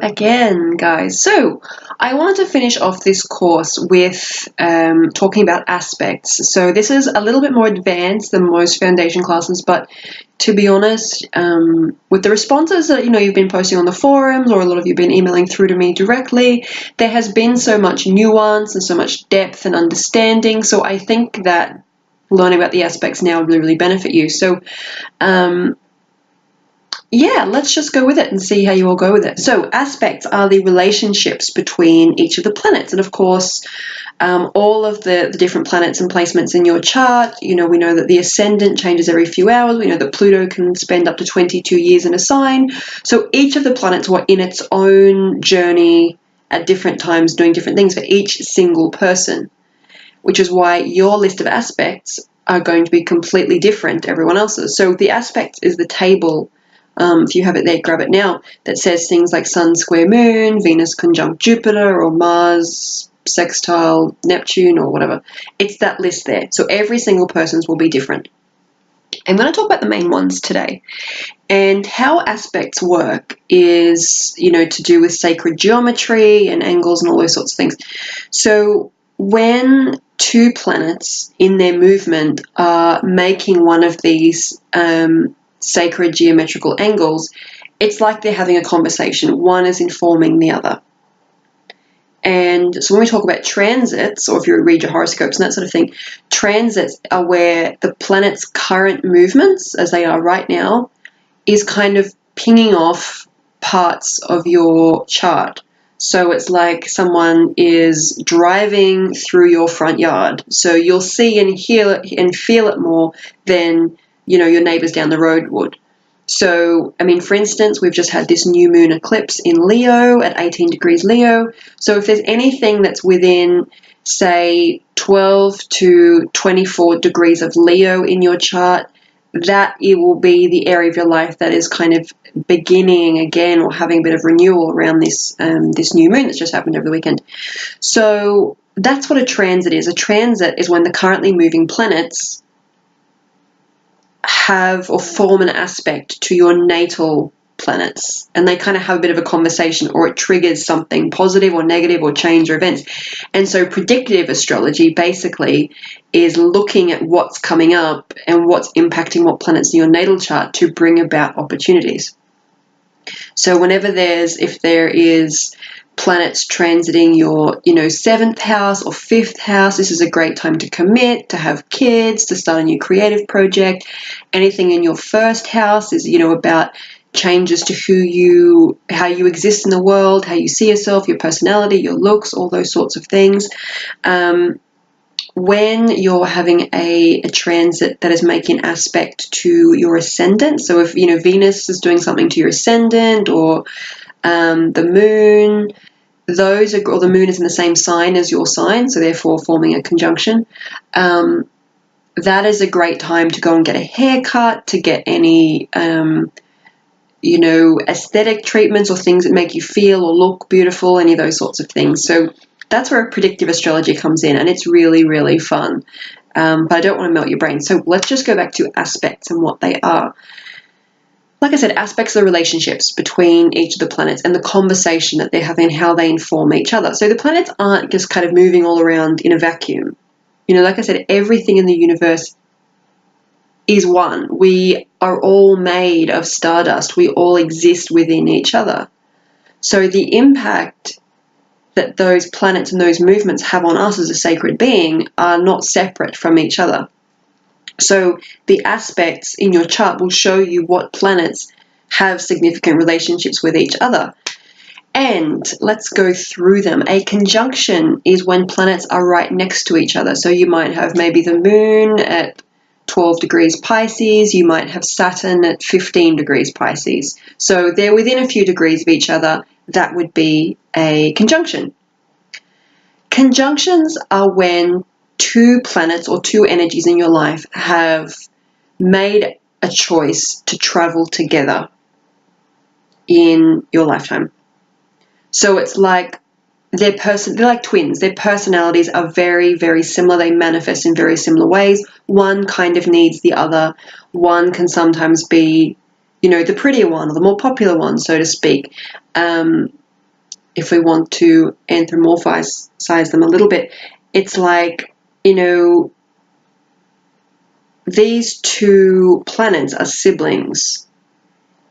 again, guys. So, I wanted to finish off this course with talking about aspects. So, this is a little bit more advanced than most foundation classes, but to be honest, with the responses that you've been posting on the forums, or a lot of you have been emailing through to me directly, there has been so much nuance and so much depth and understanding. So, I think that learning about the aspects now would really benefit you. So, yeah, let's just go with it and see how you all go with it. So aspects are the relationships between each of the planets. And of course, all of the different planets and placements in your chart, we know that the ascendant changes every few hours. We know that Pluto can spend up to 22 years in a sign. So each of the planets were in its own journey at different times doing different things for each single person, which is why your list of aspects are going to be completely different to everyone else's. So the aspect is the table. If you have it there, grab it now, that says things like Sun square Moon, Venus conjunct Jupiter, or Mars sextile Neptune, or whatever. It's that list there. So every single person's will be different. I'm going to talk about the main ones today. And how aspects work is, to do with sacred geometry and angles and all those sorts of things. So when two planets in their movement are making one of these sacred geometrical angles, it's like they're having a conversation. One is informing the other. And so when we talk about transits, or if you read your horoscopes and that sort of thing, transits are where the planet's current movements, as they are right now, is kind of pinging off parts of your chart. So it's like someone is driving through your front yard. So you'll see and hear it and feel it more than your neighbors down the road would. So, for instance, we've just had this new moon eclipse in Leo at 18 degrees Leo. So if there's anything that's within, say, 12 to 24 degrees of Leo in your chart, that it will be the area of your life that is kind of beginning again or having a bit of renewal around this new moon that's just happened over the weekend. So that's what a transit is. A transit is when the currently moving planets have or form an aspect to your natal planets, and they kind of have a bit of a conversation, or it triggers something positive or negative or change or events. And so predictive astrology basically is looking at what's coming up and what's impacting what planets in your natal chart to bring about opportunities. So if there is planets transiting your, 7th house or 5th house, this is a great time to commit, to have kids, to start a new creative project. Anything in your 1st house is, about changes to how you exist in the world, how you see yourself, your personality, your looks, all those sorts of things. When you're having a transit that is making aspect to your ascendant, so if, Venus is doing something to your ascendant, or the moon, or the moon is in the same sign as your sign, so therefore forming a conjunction, that is a great time to go and get a haircut, to get any, aesthetic treatments or things that make you feel or look beautiful, any of those sorts of things. So that's where predictive astrology comes in, and it's really, really fun. But I don't want to melt your brain. So let's just go back to aspects and what they are. Like I said, aspects are the relationships between each of the planets and the conversation that they're having and how they inform each other. So the planets aren't just kind of moving all around in a vacuum. Like I said, everything in the universe is one. We are all made of stardust. We all exist within each other. So the impact that those planets and those movements have on us as a sacred being are not separate from each other. So the aspects in your chart will show you what planets have significant relationships with each other. And let's go through them. A conjunction is when planets are right next to each other. So you might have maybe the moon at 12 degrees Pisces. You might have Saturn at 15 degrees Pisces. So they're within a few degrees of each other. That would be a conjunction. Conjunctions are when two planets or two energies in your life have made a choice to travel together in your lifetime. So it's like they're like twins. Their personalities are very, very similar. They manifest in very similar ways. One kind of needs the other. One can sometimes be, the prettier one or the more popular one, so to speak. if we want to anthropomorphize them a little bit, it's like, these two planets are siblings,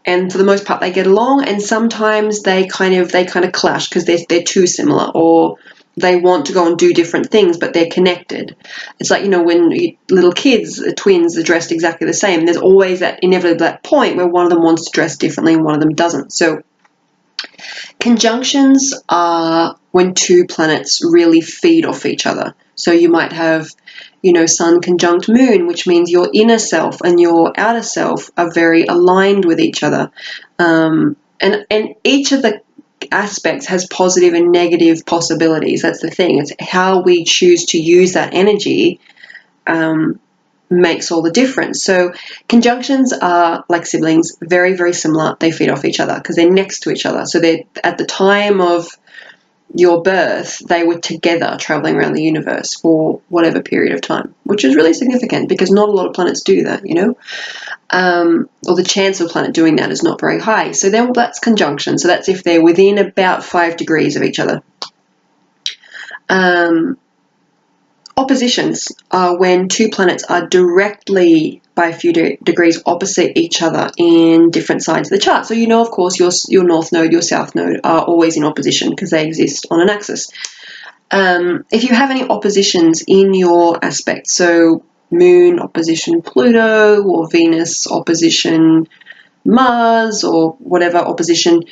and for the most part they get along, and sometimes they kind of clash because they're too similar, or they want to go and do different things, but they're connected. It's like, when little kids, twins, are dressed exactly the same, there's always that inevitably that point where one of them wants to dress differently and one of them doesn't. So conjunctions are when two planets really feed off each other. So you might have, Sun conjunct Moon, which means your inner self and your outer self are very aligned with each other. And each of the aspects has positive and negative possibilities. That's the thing. It's how we choose to use that energy makes all the difference. So conjunctions are like siblings, very, very similar. They feed off each other because they're next to each other. So they're, at the time of your birth, they were together traveling around the universe for whatever period of time, which is really significant because not a lot of planets do that, or the chance of a planet doing that is not very high. So then that's conjunction. So that's if they're within about 5 degrees of each other. Oppositions are when two planets are directly by a few degrees opposite each other in different sides of the chart. So of course, your north node, your south node are always in opposition because they exist on an axis. If you have any oppositions in your aspect, so Moon opposition Pluto, or Venus opposition Mars, or whatever opposition,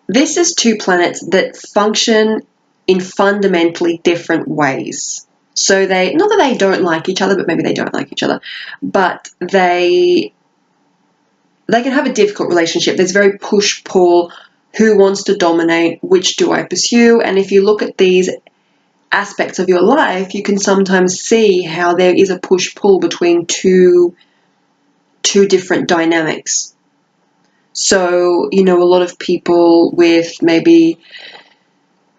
this is two planets that function in fundamentally different ways. So they, not that they don't like each other, but maybe they don't like each other, but they can have a difficult relationship. There's very push-pull. Who wants to dominate? Which do I pursue? And if you look at these aspects of your life, you can sometimes see how there is a push-pull between two different dynamics. So, a lot of people with maybe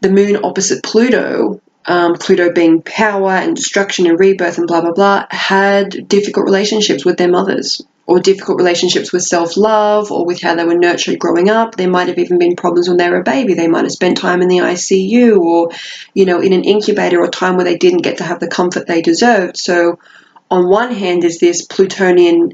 the Moon opposite Pluto, Pluto being power and destruction and rebirth and blah, blah, blah, had difficult relationships with their mothers, or difficult relationships with self-love, or with how they were nurtured growing up. There might have even been problems when they were a baby. They might have spent time in the ICU, or, in an incubator, or time where they didn't get to have the comfort they deserved. So on one hand is this Plutonian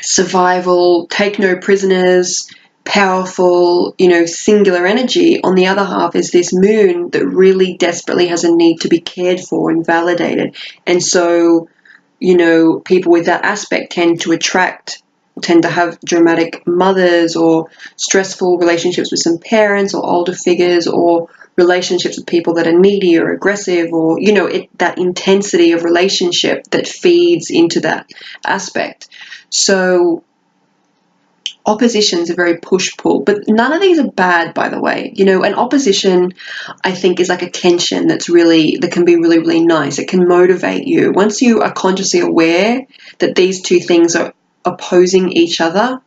survival, take no prisoners, powerful, singular energy. On the other half is this Moon that really desperately has a need to be cared for and validated. And so, people with that aspect tend to have dramatic mothers, or stressful relationships with some parents or older figures, or relationships with people that are needy or aggressive, or, that intensity of relationship that feeds into that aspect. So oppositions are very push-pull, but none of these are bad, by the way. An opposition, I think, is like a tension that can be really, really nice. It can motivate you. Once you are consciously aware that these two things are opposing each other,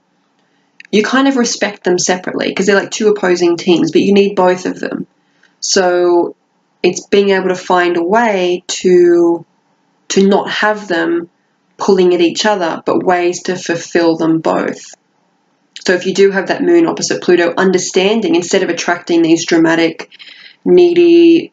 you kind of respect them separately because they're like two opposing teams, but you need both of them. So it's being able to find a way to not have them pulling at each other, but ways to fulfill them both. So if you do have that Moon opposite Pluto, understanding, instead of attracting these dramatic, needy,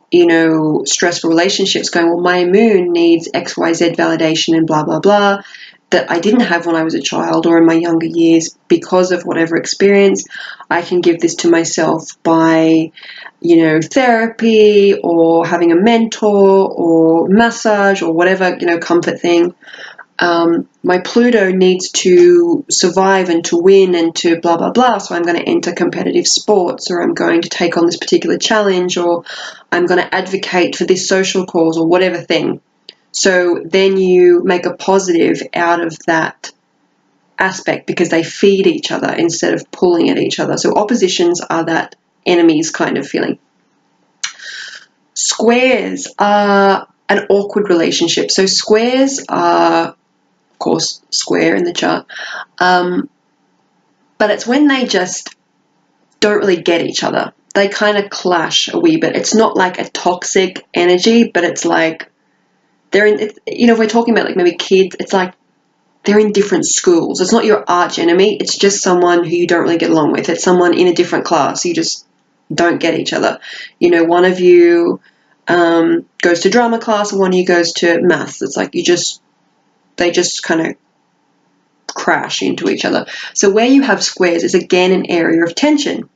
stressful relationships, going, well, my Moon needs XYZ validation and blah, blah, blah, that I didn't have when I was a child or in my younger years because of whatever experience, I can give this to myself by, therapy, or having a mentor, or massage, or whatever, comfort thing. My Pluto needs to survive and to win and to blah, blah, blah. So I'm going to enter competitive sports, or I'm going to take on this particular challenge, or I'm going to advocate for this social cause, or whatever thing. So then you make a positive out of that aspect because they feed each other instead of pulling at each other. So oppositions are that enemies kind of feeling. Squares are an awkward relationship. So squares are, of course, square in the chart, but it's when they just don't really get each other. They kind of clash a wee bit. It's not like a toxic energy, but it's like they're in, if we're talking about like maybe kids, it's like they're in different schools. It's not your arch enemy. It's just someone who you don't really get along with. It's someone in a different class. You just don't get each other. You know, one of you goes to drama class and one of you goes to maths. It's like they just kind of crash into each other. So where you have squares is again an area of tension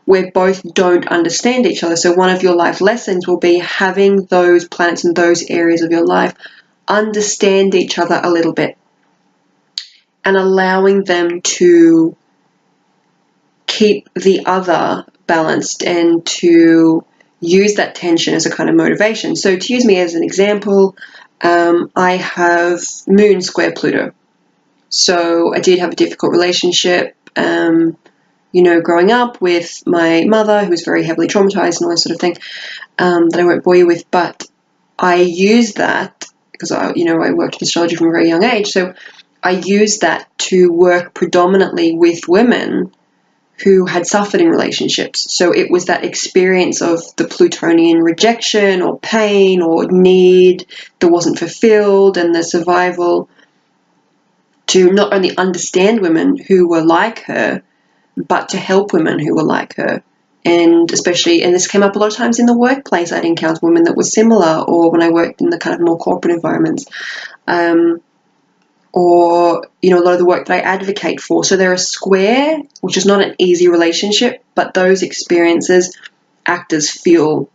where both don't understand each other. So one of your life lessons will be having those planets in those areas of your life understand each other a little bit and allowing them to keep the other balanced and to use that tension as a kind of motivation. So to use me as an example, I have Moon square Pluto. So I did have a difficult relationship, you know, growing up with my mother, who was very heavily traumatized and all that sort of thing, that I won't bore you with. But I used that because I worked in astrology from a very young age. So I used that to work predominantly with women who had suffered in relationships. So it was that experience of the Plutonian rejection or pain or need that wasn't fulfilled, and the survival to not only understand women who were like her, but to help women who were like her. And especially, and this came up a lot of times in the workplace, I'd encounter women that were similar, or when I worked in the kind of more corporate environments, or, you know, a lot of the work that I advocate for. So they're a square, which is not an easy relationship, but those experiences act as fuel.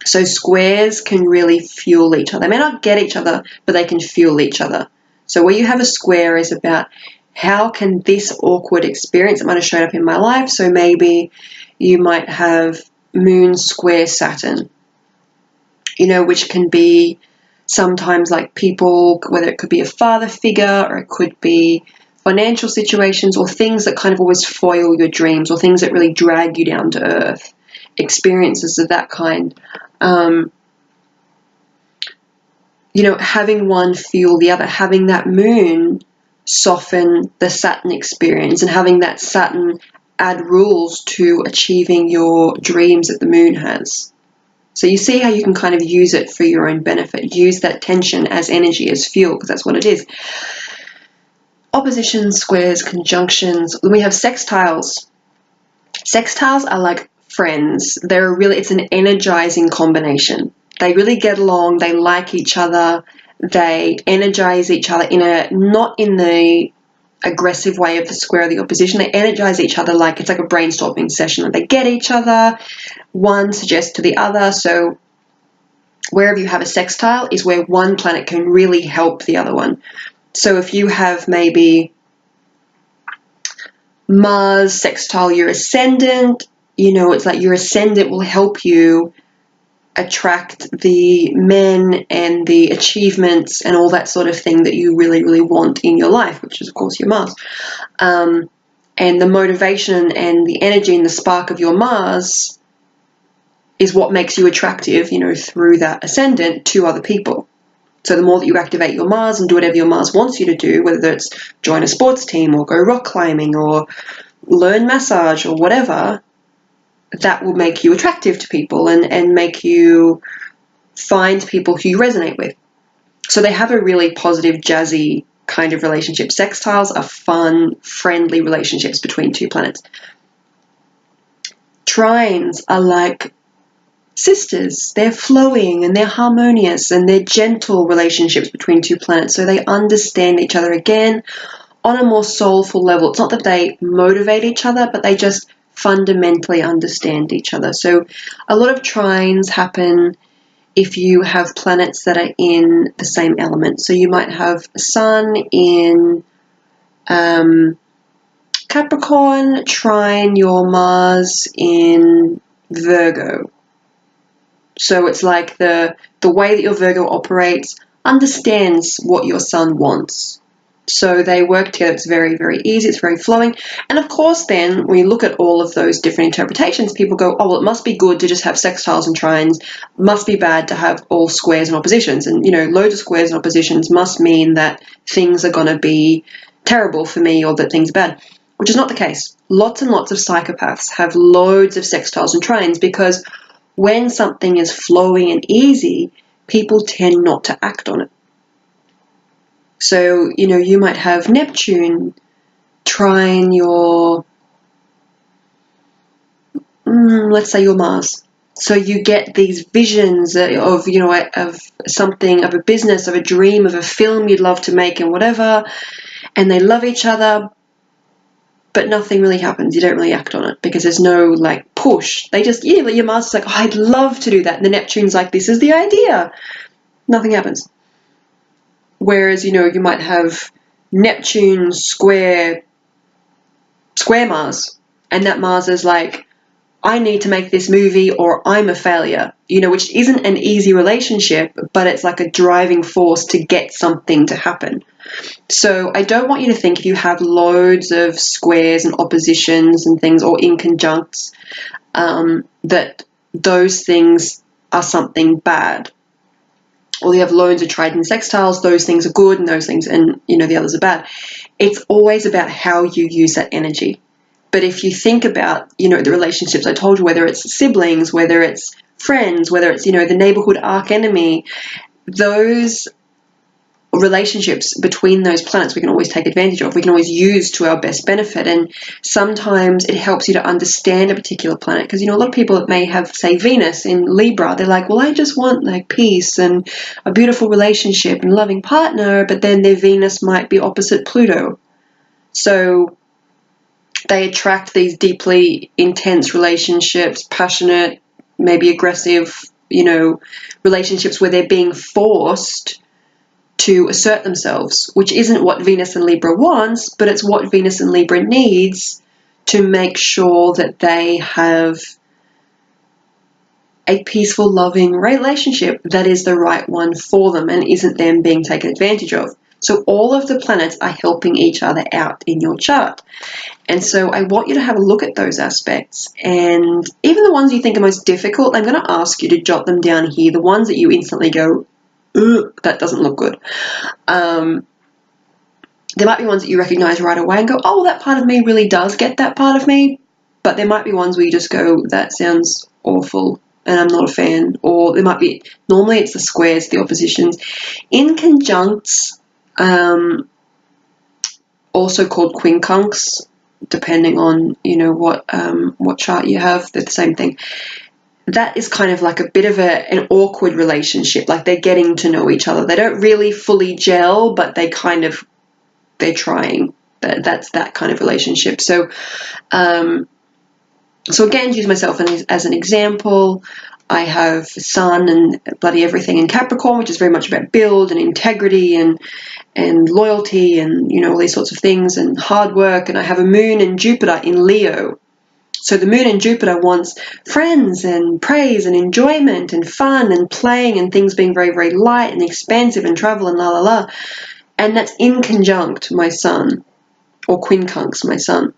So squares can really fuel each other. They may not get each other, but they can fuel each other. So where you have a square is about how can this awkward experience that might have shown up in my life. So maybe you might have Moon square Saturn, you know, which can be sometimes like people, whether it could be a father figure or it could be financial situations or things that kind of always foil your dreams or things that really drag you down to earth, experiences of that kind. You know, having one fuel the other, having that Moon soften the Saturn experience and having that Saturn add rules to achieving your dreams that the Moon has. So you see how you can kind of use it for your own benefit. Use that tension as energy, as fuel, because that's what it is. Oppositions, squares, conjunctions. Then we have sextiles. Sextiles are like friends. It's an energizing combination. They really get along. They like each other. They energize each other not in the aggressive way of the square or the opposition. They energize each other like it's like a brainstorming session. They get each other. One suggests to the other. So wherever you have a sextile is where one planet can really help the other one. So if you have maybe Mars sextile your ascendant, you know, it's like your ascendant will help you attract the men and the achievements and all that sort of thing that you really, really want in your life, which is, of course, your Mars. And the motivation and the energy and the spark of your Mars is what makes you attractive, you know, through that ascendant to other people. So the more that you activate your Mars and do whatever your Mars wants you to do, whether it's join a sports team or go rock climbing or learn massage or whatever, that will make you attractive to people and make you find people who you resonate with. So they have a really positive, jazzy kind of relationship. Sextiles are fun, friendly relationships between two planets. Trines are like sisters. They're flowing and they're harmonious and they're gentle relationships between two planets. So they understand each other again on a more soulful level. It's not that they motivate each other, but they just fundamentally understand each other. So a lot of trines happen if you have planets that are in the same element. So you might have a Sun in Capricorn, trine your Mars in Virgo. So it's like the way that your Virgo operates understands what your Sun wants. So they work together. It's very, very easy. It's very flowing. And of course, then when you look at all of those different interpretations, people go, oh, well, it must be good to just have sextiles and trines. It must be bad to have all squares and oppositions. And, you know, loads of squares and oppositions must mean that things are going to be terrible for me or that things are bad, which is not the case. Lots and lots of psychopaths have loads of sextiles and trines because when something is flowing and easy, people tend not to act on it. So, you know, you might have Neptune trine your let's say you're Mars. So you get these visions of, of something, of a business, of a dream, of a film you'd love to make and whatever, and they love each other, but nothing really happens. You don't really act on it because there's no like push. They just, your Mars is like, oh, I'd love to do that. And the Neptune's like, this is the idea. Nothing happens. Whereas, you might have Neptune square Mars, and that Mars is like, I need to make this movie or I'm a failure, which isn't an easy relationship, but it's like a driving force to get something to happen. So I don't want you to think if you have loads of squares and oppositions and things, or inconjuncts, that those things are something bad. Or you have loads of trident sextiles, those things are good and those things, and the others are bad. It's always about how you use that energy. But if you think about, the relationships I told you, whether it's siblings, whether it's friends, whether it's, the neighborhood arch enemy, those relationships between those planets we can always take advantage of. We can always use to our best benefit. And sometimes it helps you to understand a particular planet. Because, a lot of people that may have, say, Venus in Libra, they're like, well, I just want like peace and a beautiful relationship and loving partner. But then their Venus might be opposite Pluto. So they attract these deeply intense relationships, passionate, maybe aggressive, relationships where they're being forced to assert themselves, which isn't what Venus and Libra wants, but it's what Venus and Libra needs to make sure that they have a peaceful, loving relationship that is the right one for them and isn't them being taken advantage of. So all of the planets are helping each other out in your chart. And so I want you to have a look at those aspects. And even the ones you think are most difficult, I'm going to ask you to jot them down here. The ones that you instantly go, ugh, that doesn't look good. There might be ones that you recognize right away and go, oh, that part of me really does get that part of me. But there might be ones where you just go, that sounds awful and I'm not a fan. Or there might be, normally it's the squares, the oppositions. Inconjuncts, also called quincunx, depending on, what chart you have, they're the same thing. That is kind of like a bit of an awkward relationship, like they're getting to know each other. They don't really fully gel, but they're trying. That's that kind of relationship. So, so again, use myself as an example. I have Sun and bloody everything in Capricorn, which is very much about build and integrity and loyalty and, all these sorts of things and hard work. And I have a Moon and Jupiter in Leo. So the Moon and Jupiter wants friends and praise and enjoyment and fun and playing and things being very, very light and expansive and travel and la la la. And that's inconjunct my Sun, or quincunx my Sun.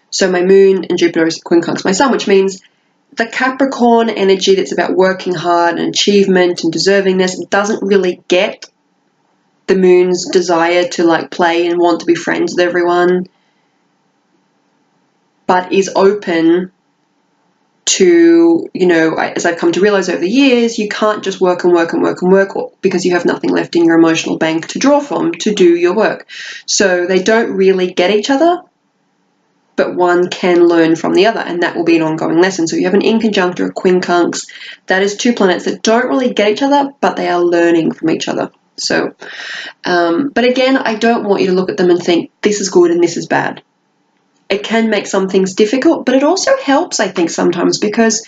So my Moon and Jupiter is quincunx my Sun, which means the Capricorn energy that's about working hard and achievement and deservingness doesn't really get the Moon's desire to like play and want to be friends with everyone, but is open to, as I've come to realize over the years, you can't just work and work and work and work because you have nothing left in your emotional bank to draw from to do your work. So they don't really get each other, but one can learn from the other, and that will be an ongoing lesson. So you have an inconjunct or a quincunx. That is two planets that don't really get each other, but they are learning from each other. So, but again, I don't want you to look at them and think this is good and this is bad. It can make some things difficult, but it also helps, I think, sometimes because,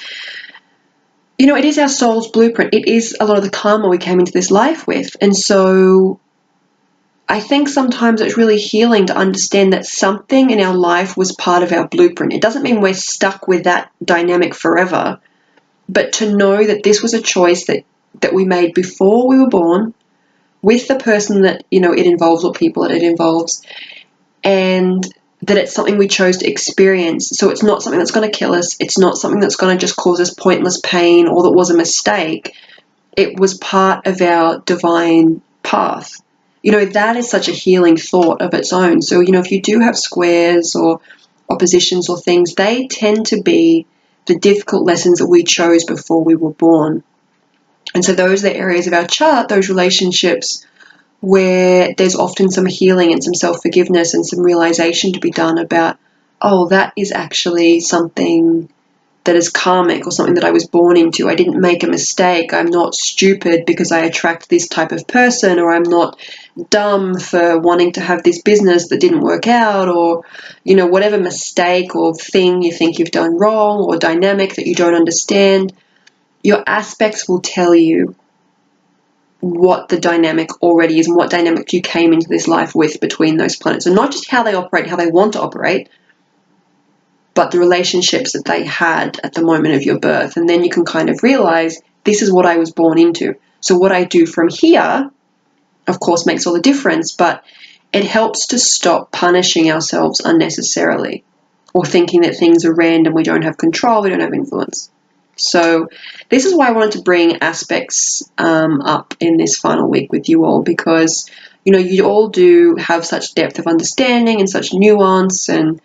it is our soul's blueprint. It is a lot of the karma we came into this life with. And so I think sometimes it's really healing to understand that something in our life was part of our blueprint. It doesn't mean we're stuck with that dynamic forever, but to know that this was a choice that we made before we were born with the person that, it involves or people that it involves, and that it's something we chose to experience. So it's not something that's going to kill us. It's not something that's going to just cause us pointless pain or that was a mistake. It was part of our divine path. That is such a healing thought of its own. So, if you do have squares or oppositions or things, they tend to be the difficult lessons that we chose before we were born. And so those are the areas of our chart, those relationships where there's often some healing and some self-forgiveness and some realization to be done about, oh, that is actually something that is karmic or something that I was born into. I didn't make a mistake. I'm not stupid because I attract this type of person, or I'm not dumb for wanting to have this business that didn't work out, or, whatever mistake or thing you think you've done wrong or dynamic that you don't understand. Your aspects will tell you what the dynamic already is and what dynamic you came into this life with between those planets. And not just how they operate, how they want to operate, but the relationships that they had at the moment of your birth. And then you can kind of realize, this is what I was born into. So what I do from here, of course, makes all the difference, but it helps to stop punishing ourselves unnecessarily or thinking that things are random, we don't have control, we don't have influence. So this is why I wanted to bring aspects up in this final week with you all, because, you all do have such depth of understanding and such nuance and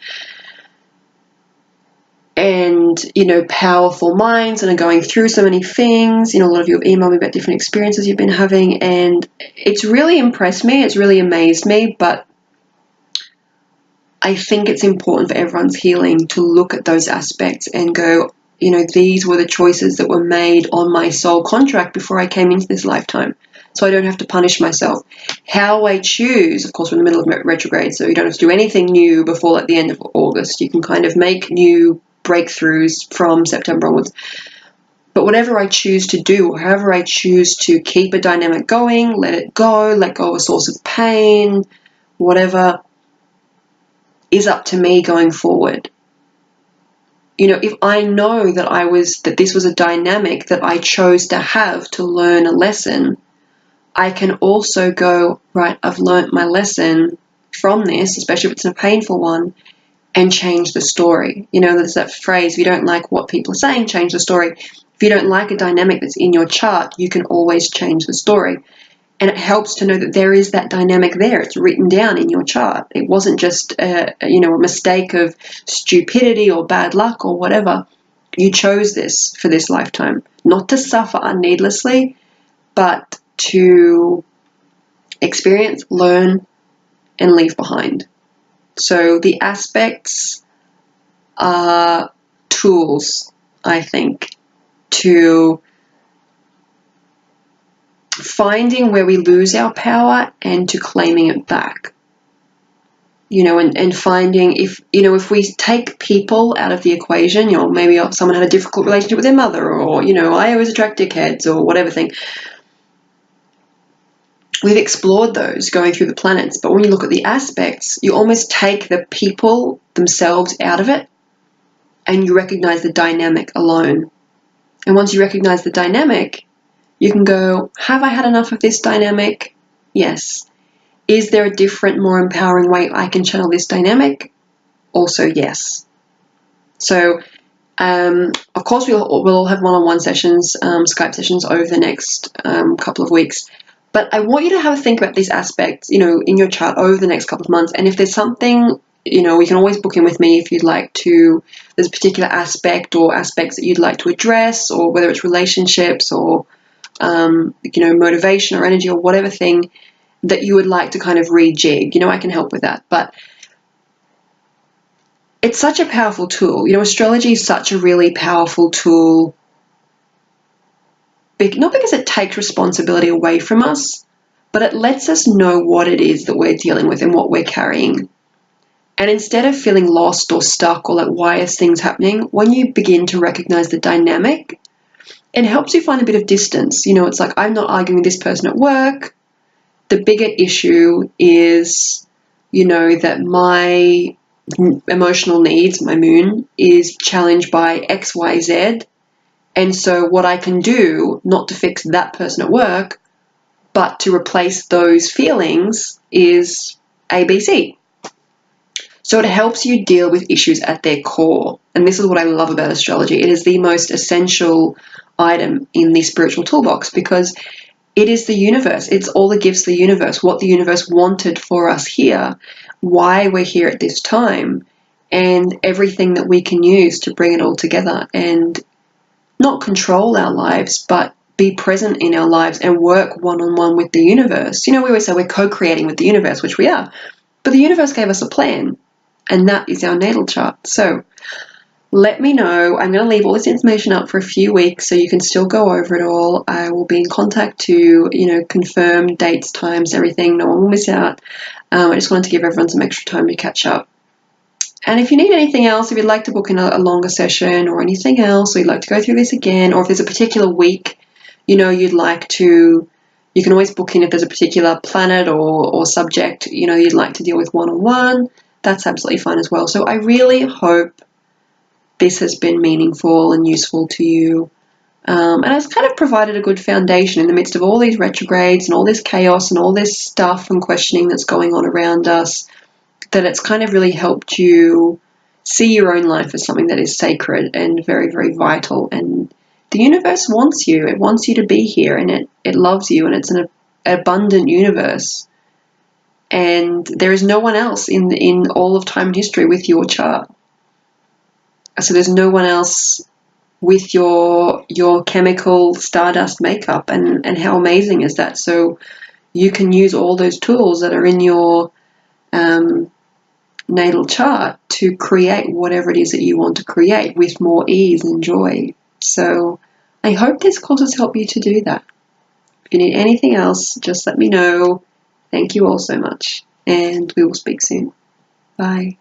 powerful minds and are going through so many things. A lot of you have emailed me about different experiences you've been having, and it's really impressed me. It's really amazed me, but I think it's important for everyone's healing to look at those aspects and go, these were the choices that were made on my soul contract before I came into this lifetime. So I don't have to punish myself. How I choose, of course, we're in the middle of retrograde, so you don't have to do anything new before the end of August. You can kind of make new breakthroughs from September onwards. But whatever I choose to do, or however I choose to keep a dynamic going, let go of a source of pain, whatever, is up to me going forward. If I know that this was a dynamic that I chose to have to learn a lesson, I can also go, right, I've learnt my lesson from this, especially if it's a painful one, and change the story. There's that phrase, if you don't like what people are saying, change the story. If you don't like a dynamic that's in your chart, you can always change the story. And it helps to know that there is that dynamic there. It's written down in your chart. It wasn't just a mistake of stupidity or bad luck or whatever. You chose this for this lifetime, not to suffer needlessly, but to experience, learn, and leave behind. So the aspects are tools, I think, to finding where we lose our power and to claiming it back. And finding if we take people out of the equation, maybe someone had a difficult relationship with their mother, or, I always attract dickheads or whatever thing. We've explored those going through the planets, but when you look at the aspects, you almost take the people themselves out of it and you recognize the dynamic alone. And once you recognize the dynamic, you can go, have I had enough of this dynamic? Yes. Is there a different, more empowering way I can channel this dynamic? Also, yes. So, of course, we'll all have one-on-one sessions, Skype sessions over the next couple of weeks. But I want you to have a think about these aspects, in your chart over the next couple of months. And if there's something, you can always book in with me if you'd like to, there's a particular aspect or aspects that you'd like to address, or whether it's relationships or, motivation or energy or whatever thing that you would like to kind of rejig. I can help with that. But it's such a powerful tool. Astrology is such a really powerful tool. Not because it takes responsibility away from us, but it lets us know what it is that we're dealing with and what we're carrying. And instead of feeling lost or stuck or like, why is things happening, when you begin to recognize the dynamic, it helps you find a bit of distance. It's like, I'm not arguing with this person at work. The bigger issue is, that my emotional needs, my moon, is challenged by X, Y, Z. And so what I can do, not to fix that person at work, but to replace those feelings, is ABC. So it helps you deal with issues at their core. And this is what I love about astrology. It is the most essential item in the spiritual toolbox, because it is the universe. It's all the gifts of the universe, what the universe wanted for us here, why we're here at this time, and everything that we can use to bring it all together and not control our lives, but be present in our lives and work one-on-one with the universe. We always say we're co-creating with the universe, which we are. But the universe gave us a plan, and that is our natal chart. So let me know. I'm going to leave all this information up for a few weeks so you can still go over it all. I will be in contact to, confirm dates, times, everything. No one will miss out. I just wanted to give everyone some extra time to catch up. And if you need anything else, if you'd like to book in a longer session or anything else, or you'd like to go through this again, or if there's a particular week, you'd like to, you can always book in if there's a particular planet or subject, you'd like to deal with one-on-one. That's absolutely fine as well. So I really hope this has been meaningful and useful to you. And it's kind of provided a good foundation in the midst of all these retrogrades and all this chaos and all this stuff and questioning that's going on around us, that it's kind of really helped you see your own life as something that is sacred and very, very vital. And the universe wants you. It wants you to be here, and it loves you, and it's an abundant universe. And there is no one else in all of time and history with your chart. So there's no one else with your chemical stardust makeup, and how amazing is that? So you can use all those tools that are in your natal chart to create whatever it is that you want to create with more ease and joy. So I hope this course has helped you to do that. If you need anything else, just let me know. Thank you all so much, and we will speak soon. Bye.